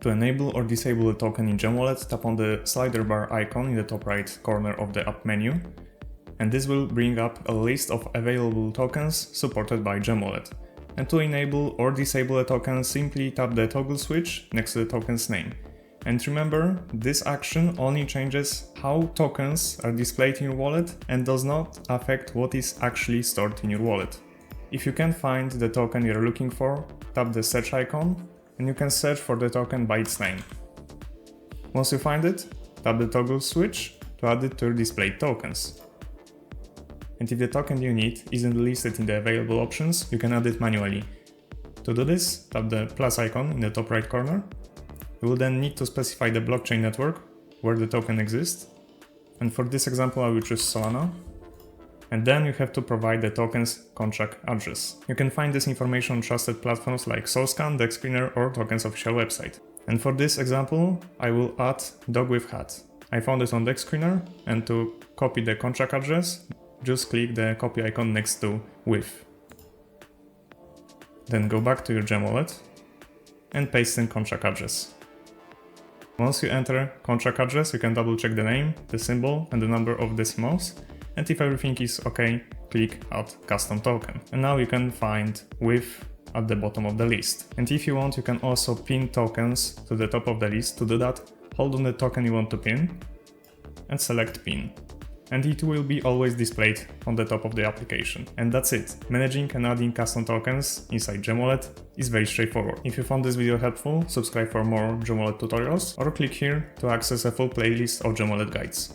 To enable or disable a token in GemWallet, tap on the slider bar icon in the top right corner of the app menu, and this will bring up a list of available tokens supported by GemWallet. And to enable or disable a token, simply tap the toggle switch next to the token's name. And remember, this action only changes how tokens are displayed in your wallet and does not affect what is actually stored in your wallet. If you can't find the token you're looking for, tap the search icon and you can search for the token by its name. Once you find it, tap the toggle switch to add it to your displayed tokens. And if the token you need isn't listed in the available options, you can add it manually. To do this, tap the plus icon in the top right corner. You will then need to specify the blockchain network where the token exists. And for this example, I will choose Solana. And then you have to provide the token's contract address. You can find this information on trusted platforms like SoulScan, DexScreener, or Token's official website. And for this example, I will add dog with hat. I found it on DexScreener, and to copy the contract address, just click the copy icon next to with. Then go back to your GemWallet and paste in contract address. Once you enter contract address, you can double check the name, the symbol, and the number of decimals. And if everything is okay, click Add Custom Token. And now you can find with at the bottom of the list. And if you want, you can also pin tokens to the top of the list. To do that, hold on the token you want to pin and select Pin. And it will be always displayed on the top of the application. And that's it. Managing and adding custom tokens inside GemWallet is very straightforward. If you found this video helpful, subscribe for more GemWallet tutorials or click here to access a full playlist of GemWallet guides.